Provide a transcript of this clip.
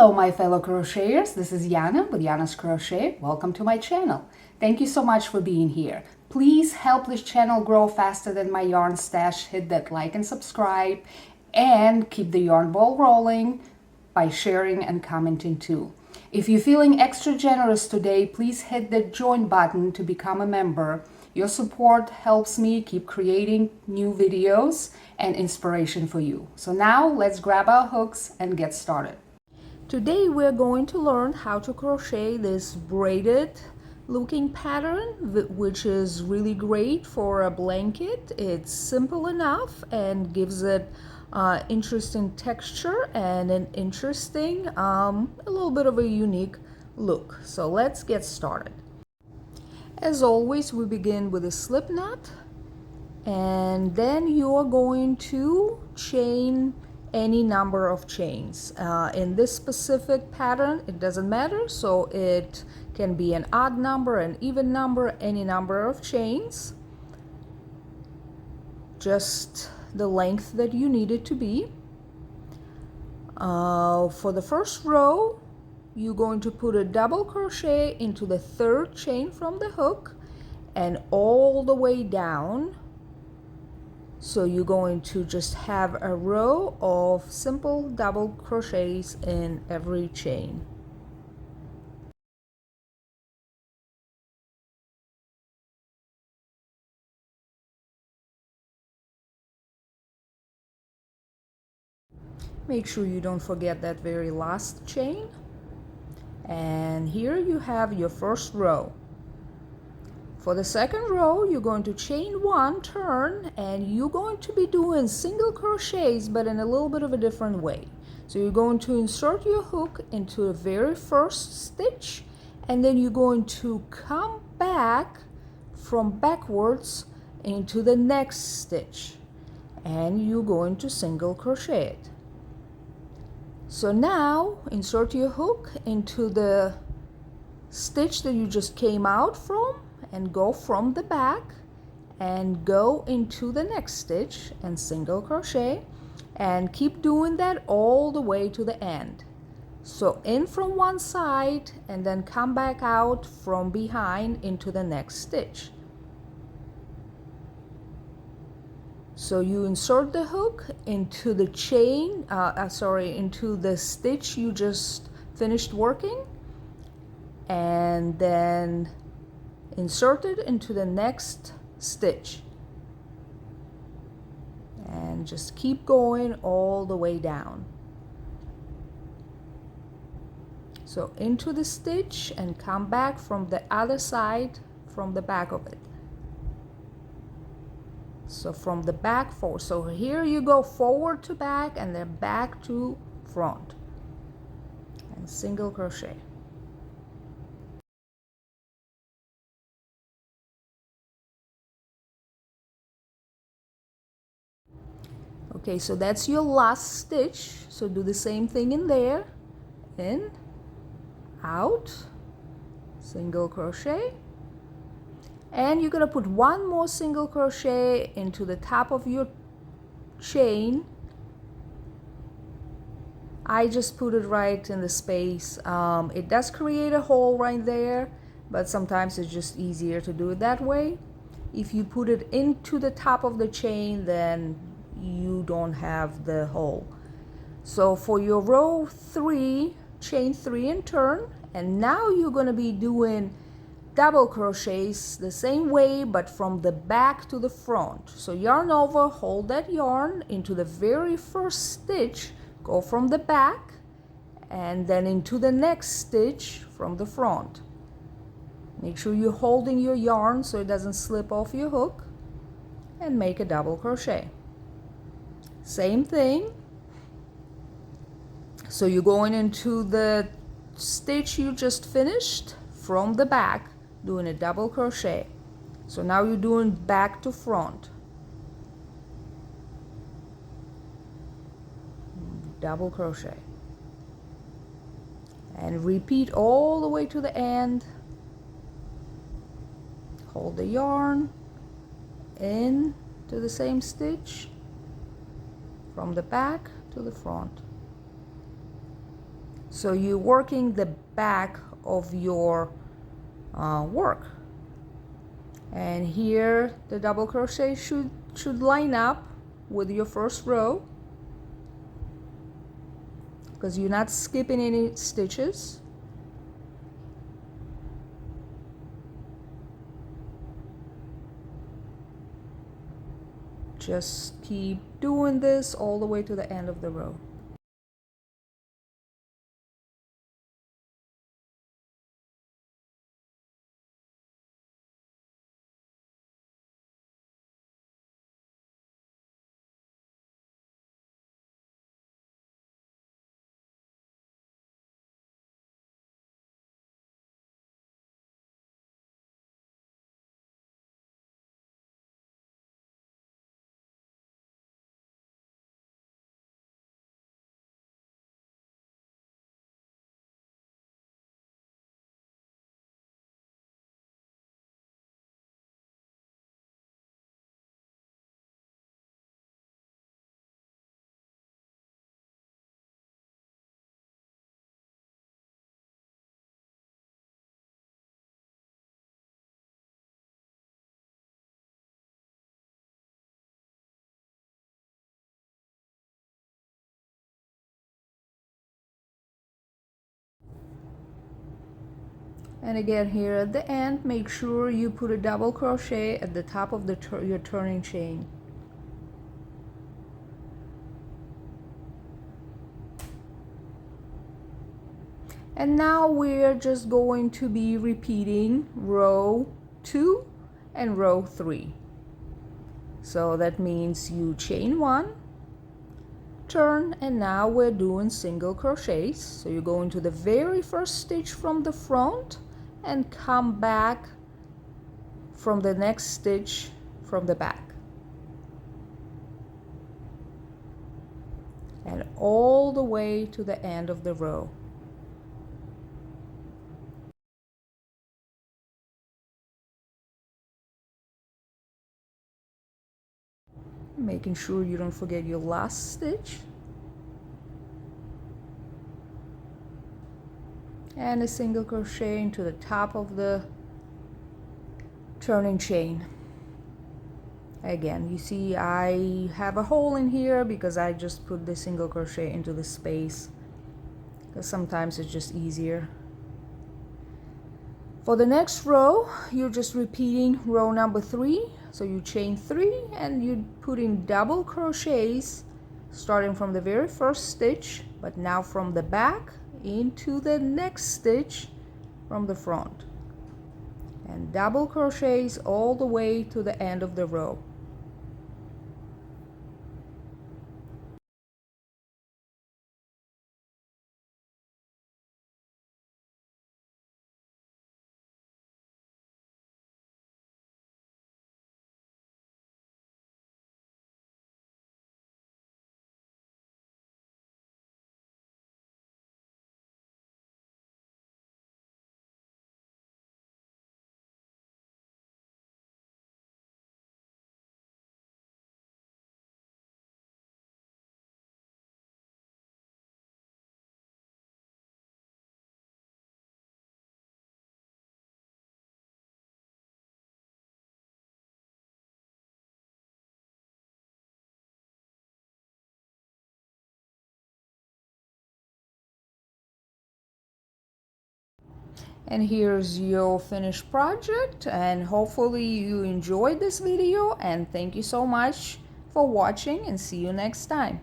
Hello my fellow crocheters, this is Yana with Yana's Crochet. Welcome to my channel. Thank you so much for being here. Please help this channel grow faster than my yarn stash. Hit that like and subscribe and keep the yarn ball rolling by sharing and commenting too. If you're feeling extra generous today, please hit the join button to become a member. Your support helps me keep creating new videos and inspiration for you. So now let's grab our hooks and get started. Today we're going to learn how to crochet this braided looking pattern, which is really great for a blanket. It's simple enough and gives it interesting texture and an interesting, a little bit of a unique look. So let's get started. As always, we begin with a slip knot, and then you are going to chain any number of chains. In this specific pattern, it doesn't matter, so it can be an odd number, an even number, any number of chains, just the length that you need it to be. For the first row, you're going to put a double crochet into the third chain from the hook and all the way down. So you're going to just have a row of simple double crochets in every chain. Make sure you don't forget that very last chain. And here you have your first row. For the second row, you're going to chain one, turn, and you're going to be doing single crochets, but in a little bit of a different way. So you're going to insert your hook into the very first stitch, and then you're going to come back from backwards into the next stitch, and you're going to single crochet it. So now insert your hook into the stitch that you just came out from, and go from the back and go into the next stitch and single crochet, and keep doing that all the way to the end. So in from one side and then come back out from behind into the next stitch. So you insert the hook into the chain, into the stitch you just finished working, and then insert it into the next stitch, and just keep going all the way down. So into the stitch and come back from the other side from the back of it. So from the back forward. So here you go forward to back and then back to front, and single crochet. Okay, so that's your last stitch. So do the same thing in there. In, out, single crochet. And you're gonna put one more single crochet into the top of your chain. I just put it right in the space. It does create a hole right there, but sometimes it's just easier to do it that way. If you put it into the top of the chain, then you don't have the hole. So for your row 3, chain 3 and turn, and now you're going to be doing double crochets the same way, but from the back to the front. So yarn over, hold that yarn into the very first stitch, go from the back, and then into the next stitch from the front. Make sure you're holding your yarn so it doesn't slip off your hook, and make a double crochet. Same thing. So you're going into the stitch you just finished from the back, doing a double crochet. So now you're doing back to front. Double crochet. And repeat all the way to the end. Hold the yarn in to the same stitch, from the back to the front. So you're working the back of your work. And here the double crochet should line up with your first row, because you're not skipping any stitches. Just keep doing this all the way to the end of the row. And again, here at the end, make sure you put a double crochet at the top of your turning chain. And now we're just going to be repeating row 2 and row 3. So that means you chain 1, turn, and now we're doing single crochets. So you go into the very first stitch from the front and come back from the next stitch from the back. And all the way to the end of the row. Making sure you don't forget your last stitch. And a single crochet into the top of the turning chain. Again, you see I have a hole in here because I just put the single crochet into the space, because sometimes it's just easier. For the next row, you're just repeating row number 3. So you chain 3 and you put in double crochets starting from the very first stitch, but now from the back into the next stitch from the front, and double crochets all the way to the end of the row. And here's your finished project, and hopefully you enjoyed this video, and thank you so much for watching, and see you next time.